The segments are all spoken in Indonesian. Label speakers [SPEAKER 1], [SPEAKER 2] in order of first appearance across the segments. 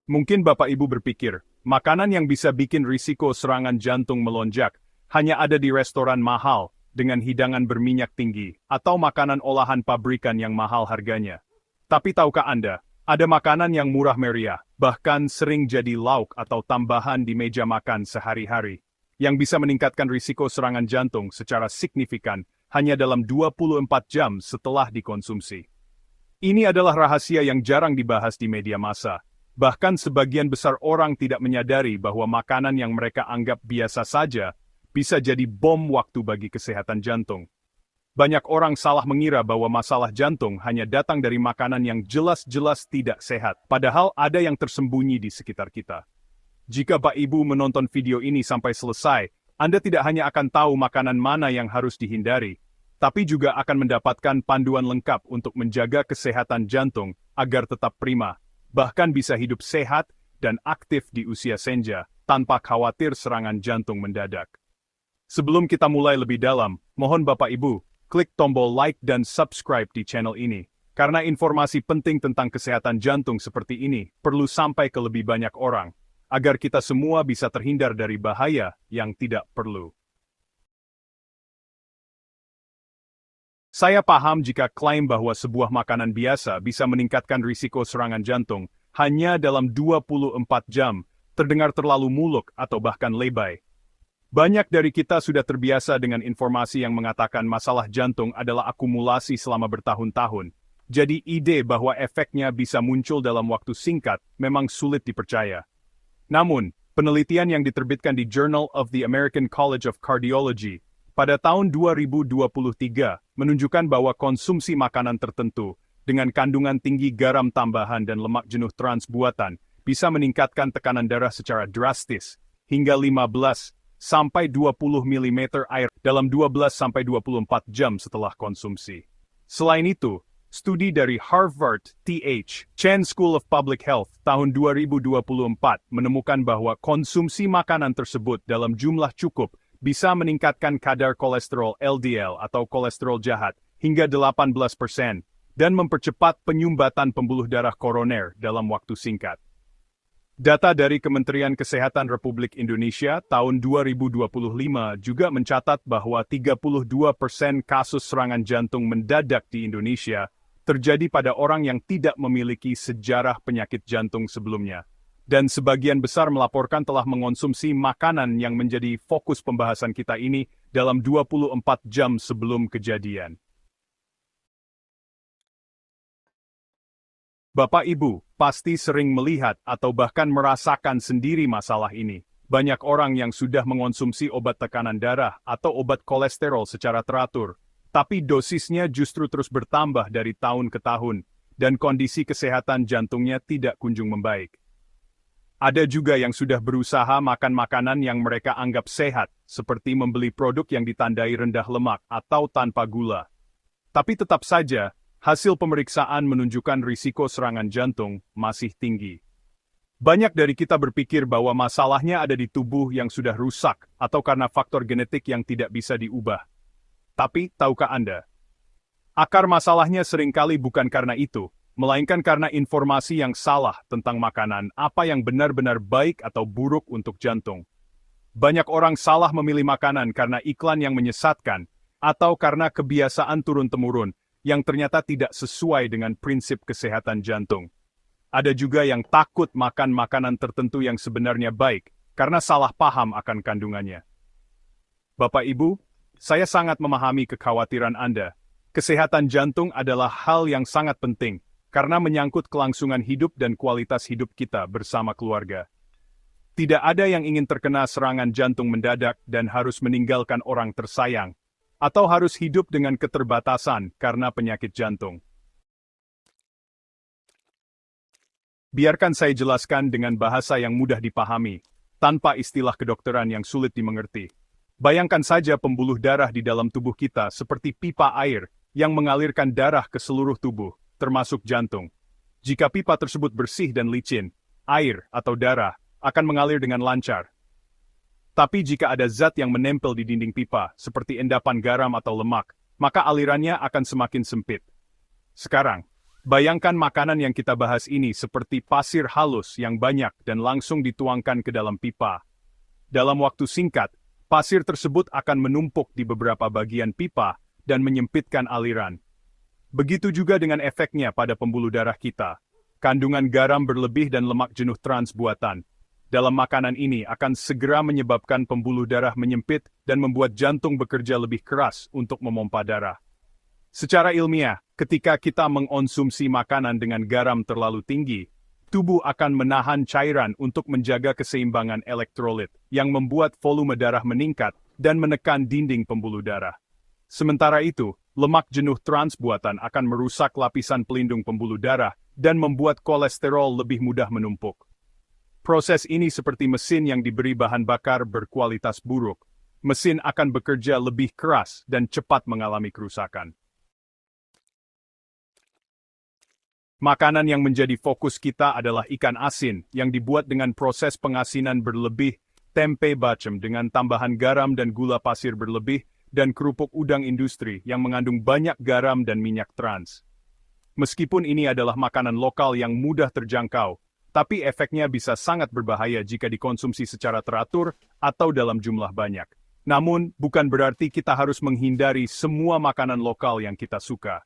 [SPEAKER 1] Mungkin Bapak Ibu berpikir, makanan yang bisa bikin risiko serangan jantung melonjak hanya ada di restoran mahal dengan hidangan berminyak tinggi atau makanan olahan pabrikan yang mahal harganya. Tapi tahukah Anda, ada makanan yang murah meriah, bahkan sering jadi lauk atau tambahan di meja makan sehari-hari, yang bisa meningkatkan risiko serangan jantung secara signifikan hanya dalam 24 jam setelah dikonsumsi. Ini adalah rahasia yang jarang dibahas di media massa. Bahkan sebagian besar orang tidak menyadari bahwa makanan yang mereka anggap biasa saja bisa jadi bom waktu bagi kesehatan jantung. Banyak orang salah mengira bahwa masalah jantung hanya datang dari makanan yang jelas-jelas tidak sehat, padahal ada yang tersembunyi di sekitar kita. Jika Bapak Ibu menonton video ini sampai selesai, Anda tidak hanya akan tahu makanan mana yang harus dihindari, tapi juga akan mendapatkan panduan lengkap untuk menjaga kesehatan jantung agar tetap prima, bahkan bisa hidup sehat dan aktif di usia senja, tanpa khawatir serangan jantung mendadak. Sebelum kita mulai lebih dalam, mohon Bapak Ibu, klik tombol like dan subscribe di channel ini, karena informasi penting tentang kesehatan jantung seperti ini perlu sampai ke lebih banyak orang, agar kita semua bisa terhindar dari bahaya yang tidak perlu. Saya paham jika klaim bahwa sebuah makanan biasa bisa meningkatkan risiko serangan jantung hanya dalam 24 jam terdengar terlalu muluk atau bahkan lebay. Banyak dari kita sudah terbiasa dengan informasi yang mengatakan masalah jantung adalah akumulasi selama bertahun-tahun. Jadi ide bahwa efeknya bisa muncul dalam waktu singkat memang sulit dipercaya. Namun, penelitian yang diterbitkan di Journal of the American College of Cardiology pada tahun 2023 menunjukkan bahwa konsumsi makanan tertentu dengan kandungan tinggi garam tambahan dan lemak jenuh trans buatan bisa meningkatkan tekanan darah secara drastis hingga 15 sampai 20 mm air dalam 12 sampai 24 jam setelah konsumsi. Selain itu, studi dari Harvard T.H. Chan School of Public Health tahun 2024 menemukan bahwa konsumsi makanan tersebut dalam jumlah cukup bisa meningkatkan kadar kolesterol LDL atau kolesterol jahat hingga 18% dan mempercepat penyumbatan pembuluh darah koroner dalam waktu singkat. Data dari Kementerian Kesehatan Republik Indonesia tahun 2025 juga mencatat bahwa 32% kasus serangan jantung mendadak di Indonesia terjadi pada orang yang tidak memiliki sejarah penyakit jantung sebelumnya. Dan sebagian besar melaporkan telah mengonsumsi makanan yang menjadi fokus pembahasan kita ini dalam 24 jam sebelum kejadian. Bapak Ibu pasti sering melihat atau bahkan merasakan sendiri masalah ini. Banyak orang yang sudah mengonsumsi obat tekanan darah atau obat kolesterol secara teratur, tapi dosisnya justru terus bertambah dari tahun ke tahun, dan kondisi kesehatan jantungnya tidak kunjung membaik. Ada juga yang sudah berusaha makan makanan yang mereka anggap sehat, seperti membeli produk yang ditandai rendah lemak atau tanpa gula. Tapi tetap saja, hasil pemeriksaan menunjukkan risiko serangan jantung masih tinggi. Banyak dari kita berpikir bahwa masalahnya ada di tubuh yang sudah rusak atau karena faktor genetik yang tidak bisa diubah. Tapi, tahukah Anda? Akar masalahnya seringkali bukan karena itu, melainkan karena informasi yang salah tentang makanan apa yang benar-benar baik atau buruk untuk jantung. Banyak orang salah memilih makanan karena iklan yang menyesatkan, atau karena kebiasaan turun-temurun yang ternyata tidak sesuai dengan prinsip kesehatan jantung. Ada juga yang takut makan makanan tertentu yang sebenarnya baik, karena salah paham akan kandungannya. Bapak Ibu, saya sangat memahami kekhawatiran Anda. Kesehatan jantung adalah hal yang sangat penting, karena menyangkut kelangsungan hidup dan kualitas hidup kita bersama keluarga. Tidak ada yang ingin terkena serangan jantung mendadak dan harus meninggalkan orang tersayang, atau harus hidup dengan keterbatasan karena penyakit jantung. Biarkan saya jelaskan dengan bahasa yang mudah dipahami, tanpa istilah kedokteran yang sulit dimengerti. Bayangkan saja pembuluh darah di dalam tubuh kita seperti pipa air yang mengalirkan darah ke seluruh tubuh, termasuk jantung. Jika pipa tersebut bersih dan licin, air atau darah akan mengalir dengan lancar. Tapi jika ada zat yang menempel di dinding pipa, seperti endapan garam atau lemak, maka alirannya akan semakin sempit. Sekarang, Bayangkan makanan yang kita bahas ini seperti pasir halus yang banyak dan langsung dituangkan ke dalam pipa. Dalam waktu singkat, pasir tersebut akan menumpuk di beberapa bagian pipa dan menyempitkan aliran. Begitu juga dengan efeknya pada pembuluh darah kita. Kandungan garam berlebih dan lemak jenuh trans buatan dalam makanan ini akan segera menyebabkan pembuluh darah menyempit dan membuat jantung bekerja lebih keras untuk memompa darah. Secara ilmiah, ketika kita mengonsumsi makanan dengan garam terlalu tinggi, tubuh akan menahan cairan untuk menjaga keseimbangan elektrolit, yang membuat volume darah meningkat dan menekan dinding pembuluh darah. Sementara itu, lemak jenuh trans buatan akan merusak lapisan pelindung pembuluh darah dan membuat kolesterol lebih mudah menumpuk. Proses ini seperti mesin yang diberi bahan bakar berkualitas buruk. Mesin akan bekerja lebih keras dan cepat mengalami kerusakan. Makanan yang menjadi fokus kita adalah ikan asin yang dibuat dengan proses pengasinan berlebih, tempe bacem dengan tambahan garam dan gula pasir berlebih, dan kerupuk udang industri yang mengandung banyak garam dan minyak trans. Meskipun ini adalah makanan lokal yang mudah terjangkau, tapi efeknya bisa sangat berbahaya jika dikonsumsi secara teratur atau dalam jumlah banyak. Namun, bukan berarti kita harus menghindari semua makanan lokal yang kita suka.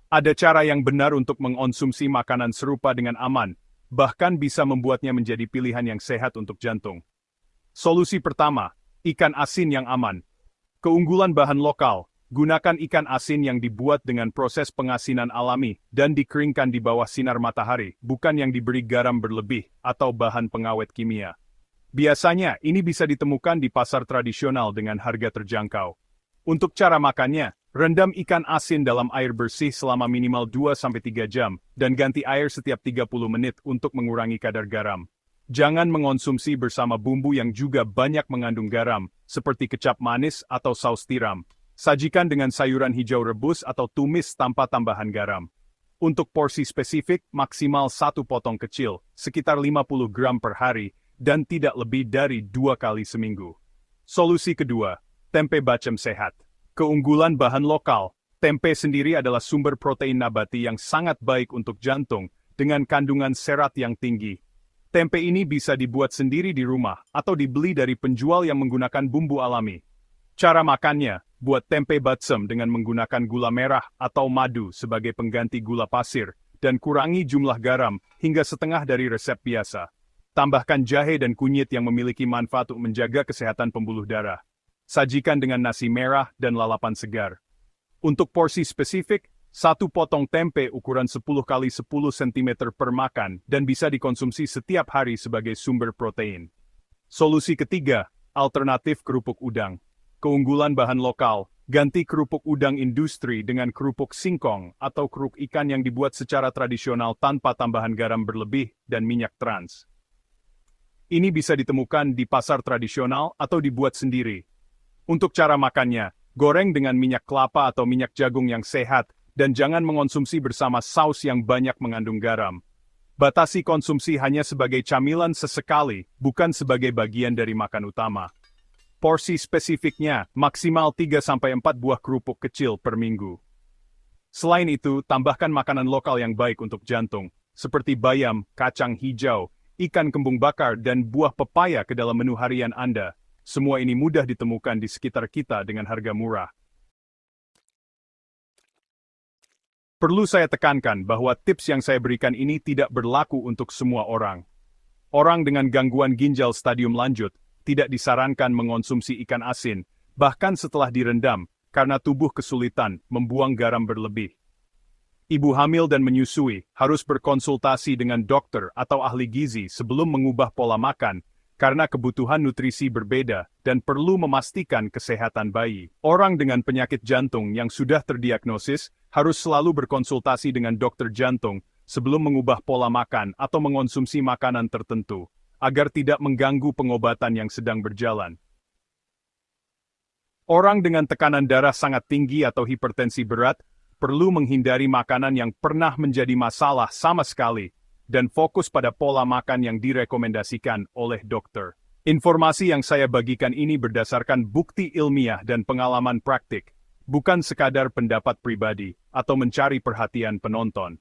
[SPEAKER 1] Ada cara yang benar untuk mengonsumsi makanan serupa dengan aman, bahkan bisa membuatnya menjadi pilihan yang sehat untuk jantung. Solusi pertama, ikan asin yang aman. Keunggulan bahan lokal, gunakan ikan asin yang dibuat dengan proses pengasinan alami dan dikeringkan di bawah sinar matahari, bukan yang diberi garam berlebih atau bahan pengawet kimia. Biasanya, ini bisa ditemukan di pasar tradisional dengan harga terjangkau. Untuk cara makannya, rendam ikan asin dalam air bersih selama minimal 2-3 jam, dan ganti air setiap 30 menit untuk mengurangi kadar garam. Jangan mengonsumsi bersama bumbu yang juga banyak mengandung garam, seperti kecap manis atau saus tiram. Sajikan dengan sayuran hijau rebus atau tumis tanpa tambahan garam. Untuk porsi spesifik, maksimal 1 potong kecil, sekitar 50 gram per hari, dan tidak lebih dari 2 kali seminggu. Solusi kedua, tempe bacem sehat. Keunggulan bahan lokal, tempe sendiri adalah sumber protein nabati yang sangat baik untuk jantung, dengan kandungan serat yang tinggi. Tempe ini bisa dibuat sendiri di rumah, atau dibeli dari penjual yang menggunakan bumbu alami. Cara makannya, buat tempe bacem dengan menggunakan gula merah atau madu sebagai pengganti gula pasir, dan kurangi jumlah garam hingga setengah dari resep biasa. Tambahkan jahe dan kunyit yang memiliki manfaat untuk menjaga kesehatan pembuluh darah. Sajikan dengan nasi merah dan lalapan segar. Untuk porsi spesifik, 1 potong tempe ukuran 10 x 10 cm per makan dan bisa dikonsumsi setiap hari sebagai sumber protein. Solusi ketiga, alternatif kerupuk udang. Keunggulan bahan lokal, ganti kerupuk udang industri dengan kerupuk singkong atau kerupuk ikan yang dibuat secara tradisional tanpa tambahan garam berlebih dan minyak trans. Ini bisa ditemukan di pasar tradisional atau dibuat sendiri. Untuk cara makannya, goreng dengan minyak kelapa atau minyak jagung yang sehat, dan jangan mengonsumsi bersama saus yang banyak mengandung garam. Batasi konsumsi hanya sebagai camilan sesekali, bukan sebagai bagian dari makan utama. Porsi spesifiknya, maksimal 3-4 buah kerupuk kecil per minggu. Selain itu, tambahkan makanan lokal yang baik untuk jantung, seperti bayam, kacang hijau, ikan kembung bakar, dan buah pepaya ke dalam menu harian Anda. Semua ini mudah ditemukan di sekitar kita dengan harga murah. Perlu saya tekankan bahwa tips yang saya berikan ini tidak berlaku untuk semua orang. Orang dengan gangguan ginjal stadium lanjut tidak disarankan mengonsumsi ikan asin, bahkan setelah direndam, karena tubuh kesulitan membuang garam berlebih. Ibu hamil dan menyusui harus berkonsultasi dengan dokter atau ahli gizi sebelum mengubah pola makan, karena kebutuhan nutrisi berbeda dan perlu memastikan kesehatan bayi. Orang dengan penyakit jantung yang sudah terdiagnosis harus selalu berkonsultasi dengan dokter jantung sebelum mengubah pola makan atau mengonsumsi makanan tertentu, agar tidak mengganggu pengobatan yang sedang berjalan. Orang dengan tekanan darah sangat tinggi atau hipertensi berat perlu menghindari makanan yang pernah menjadi masalah sama sekali, dan fokus pada pola makan yang direkomendasikan oleh dokter. Informasi yang saya bagikan ini berdasarkan bukti ilmiah dan pengalaman praktik, bukan sekadar pendapat pribadi atau mencari perhatian penonton.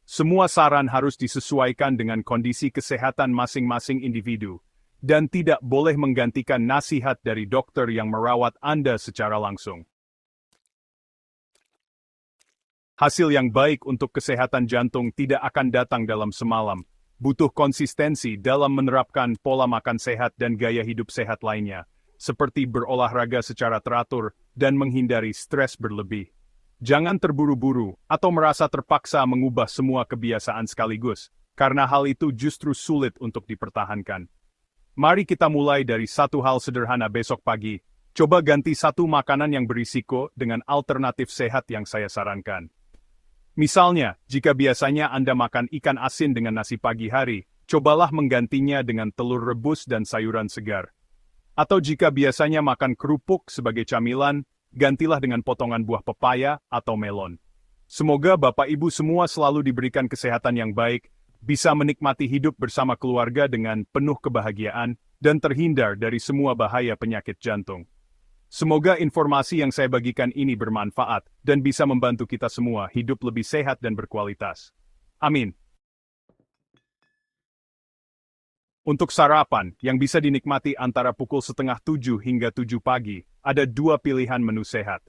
[SPEAKER 1] Semua saran harus disesuaikan dengan kondisi kesehatan masing-masing individu, dan tidak boleh menggantikan nasihat dari dokter yang merawat Anda secara langsung. Hasil yang baik untuk kesehatan jantung tidak akan datang dalam semalam. Butuh konsistensi dalam menerapkan pola makan sehat dan gaya hidup sehat lainnya, seperti berolahraga secara teratur dan menghindari stres berlebih. Jangan terburu-buru atau merasa terpaksa mengubah semua kebiasaan sekaligus, karena hal itu justru sulit untuk dipertahankan. Mari kita mulai dari satu hal sederhana besok pagi. Coba ganti satu makanan yang berisiko dengan alternatif sehat yang saya sarankan. Misalnya, jika biasanya Anda makan ikan asin dengan nasi pagi hari, cobalah menggantinya dengan telur rebus dan sayuran segar. Atau jika biasanya makan kerupuk sebagai camilan, gantilah dengan potongan buah pepaya atau melon. Semoga Bapak Ibu semua selalu diberikan kesehatan yang baik, bisa menikmati hidup bersama keluarga dengan penuh kebahagiaan, dan terhindar dari semua bahaya penyakit jantung. Semoga informasi yang saya bagikan ini bermanfaat dan bisa membantu kita semua hidup lebih sehat dan berkualitas. Amin. Untuk sarapan, yang bisa dinikmati antara pukul 6:30 hingga 7 pagi, ada dua pilihan menu sehat.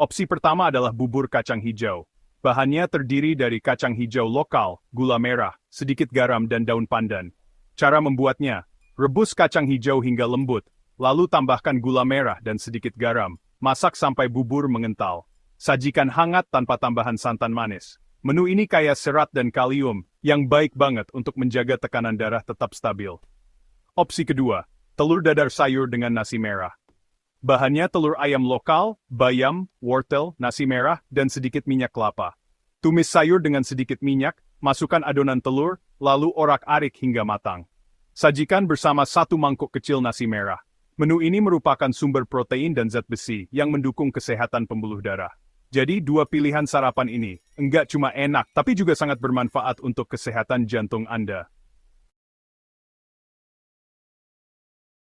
[SPEAKER 1] Opsi pertama adalah bubur kacang hijau. Bahannya terdiri dari kacang hijau lokal, gula merah, sedikit garam dan daun pandan. Cara membuatnya, rebus kacang hijau hingga lembut, lalu tambahkan gula merah dan sedikit garam. Masak sampai bubur mengental. Sajikan hangat tanpa tambahan santan manis. Menu ini kaya serat dan kalium, yang baik banget untuk menjaga tekanan darah tetap stabil. Opsi kedua, telur dadar sayur dengan nasi merah. Bahannya telur ayam lokal, bayam, wortel, nasi merah, dan sedikit minyak kelapa. Tumis sayur dengan sedikit minyak, masukkan adonan telur, lalu orak-arik hingga matang. Sajikan bersama satu mangkuk kecil nasi merah. Menu ini merupakan sumber protein dan zat besi yang mendukung kesehatan pembuluh darah. Jadi dua pilihan sarapan ini, enggak cuma enak, tapi juga sangat bermanfaat untuk kesehatan jantung Anda.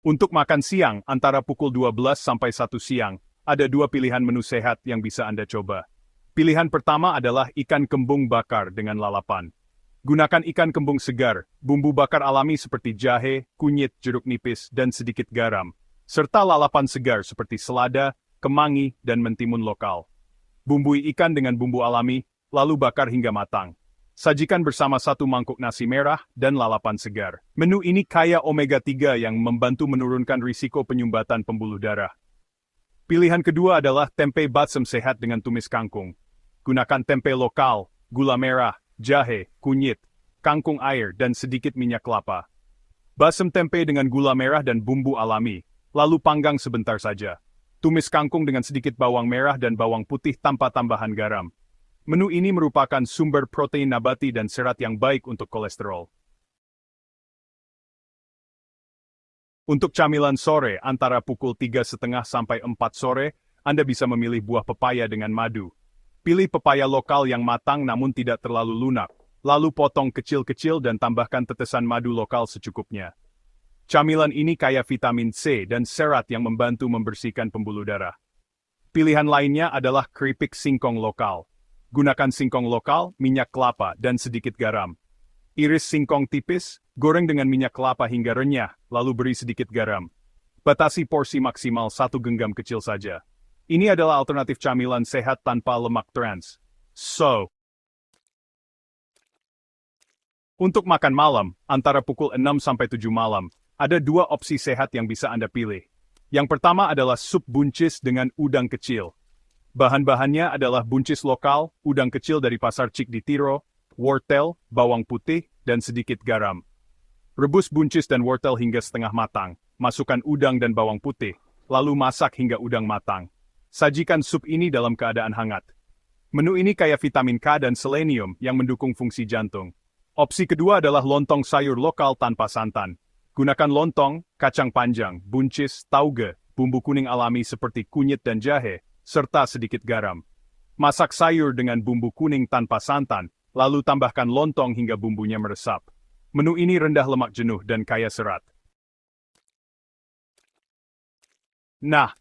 [SPEAKER 1] Untuk makan siang, antara pukul 12 sampai 1 siang, ada dua pilihan menu sehat yang bisa Anda coba. Pilihan pertama adalah ikan kembung bakar dengan lalapan. Gunakan ikan kembung segar, bumbu bakar alami seperti jahe, kunyit, jeruk nipis, dan sedikit garam, serta lalapan segar seperti selada, kemangi, dan mentimun lokal. Bumbui ikan dengan bumbu alami, lalu bakar hingga matang. Sajikan bersama satu mangkuk nasi merah dan lalapan segar. Menu ini kaya omega 3 yang membantu menurunkan risiko penyumbatan pembuluh darah. Pilihan kedua adalah tempe balsam sehat dengan tumis kangkung. Gunakan tempe lokal, gula merah, jahe, kunyit, kangkung air, dan sedikit minyak kelapa. Balsam tempe dengan gula merah dan bumbu alami, lalu panggang sebentar saja. Tumis kangkung dengan sedikit bawang merah dan bawang putih tanpa tambahan garam. Menu ini merupakan sumber protein nabati dan serat yang baik untuk kolesterol. Untuk camilan sore, antara pukul 3:30 sampai 4 sore, Anda bisa memilih buah pepaya dengan madu. Pilih pepaya lokal yang matang namun tidak terlalu lunak, lalu potong kecil-kecil dan tambahkan tetesan madu lokal secukupnya. Camilan ini kaya vitamin C dan serat yang membantu membersihkan pembuluh darah. Pilihan lainnya adalah keripik singkong lokal. Gunakan singkong lokal, minyak kelapa, dan sedikit garam. Iris singkong tipis, goreng dengan minyak kelapa hingga renyah, lalu beri sedikit garam. Batasi porsi maksimal 1 genggam kecil saja. Ini adalah alternatif camilan sehat tanpa lemak trans. Untuk makan malam, antara pukul 6 sampai 7 malam, ada dua opsi sehat yang bisa Anda pilih. Yang pertama adalah sup buncis dengan udang kecil. Bahan-bahannya adalah buncis lokal, udang kecil dari pasar Cik di Tiro, wortel, bawang putih, dan sedikit garam. Rebus buncis dan wortel hingga setengah matang. Masukkan udang dan bawang putih, lalu masak hingga udang matang. Sajikan sup ini dalam keadaan hangat. Menu ini kaya vitamin K dan selenium yang mendukung fungsi jantung. Opsi kedua adalah lontong sayur lokal tanpa santan. Gunakan lontong, kacang panjang, buncis, tauge, bumbu kuning alami seperti kunyit dan jahe, serta sedikit garam. Masak sayur dengan bumbu kuning tanpa santan, lalu tambahkan lontong hingga bumbunya meresap. Menu ini rendah lemak jenuh dan kaya serat. Nah,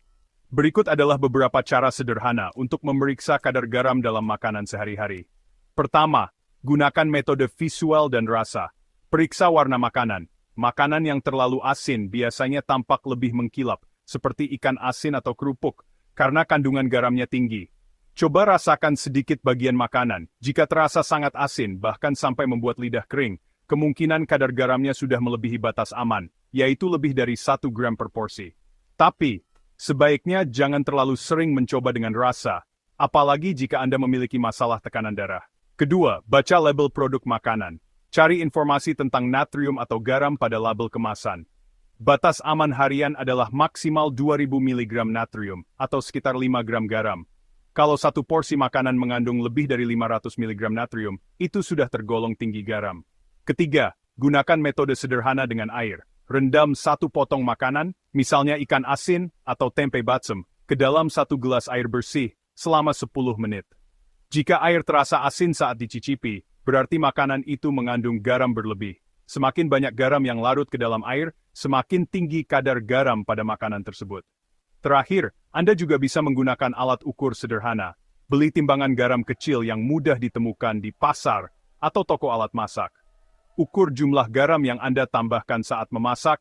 [SPEAKER 1] berikut adalah beberapa cara sederhana untuk memeriksa kadar garam dalam makanan sehari-hari. Pertama, Gunakan metode visual dan rasa. Periksa warna makanan. Makanan yang terlalu asin biasanya tampak lebih mengkilap, seperti ikan asin atau kerupuk, karena kandungan garamnya tinggi. Coba rasakan sedikit bagian makanan. Jika terasa sangat asin, bahkan sampai membuat lidah kering, kemungkinan kadar garamnya sudah melebihi batas aman, yaitu lebih dari 1 gram per porsi. Tapi, sebaiknya jangan terlalu sering mencoba dengan rasa, apalagi jika Anda memiliki masalah tekanan darah. Kedua, baca label produk makanan. Cari informasi tentang natrium atau garam pada label kemasan. Batas aman harian adalah maksimal 2000 mg natrium, atau sekitar 5 gram garam. Kalau satu porsi makanan mengandung lebih dari 500 mg natrium, itu sudah tergolong tinggi garam. Ketiga, gunakan metode sederhana dengan air. Rendam satu potong makanan, misalnya ikan asin atau tempe bacem, ke dalam 1 gelas air bersih selama 10 menit. Jika air terasa asin saat dicicipi, berarti makanan itu mengandung garam berlebih. Semakin banyak garam yang larut ke dalam air, semakin tinggi kadar garam pada makanan tersebut. Terakhir, Anda juga bisa menggunakan alat ukur sederhana. Beli timbangan garam kecil yang mudah ditemukan di pasar atau toko alat masak. Ukur jumlah garam yang Anda tambahkan saat memasak,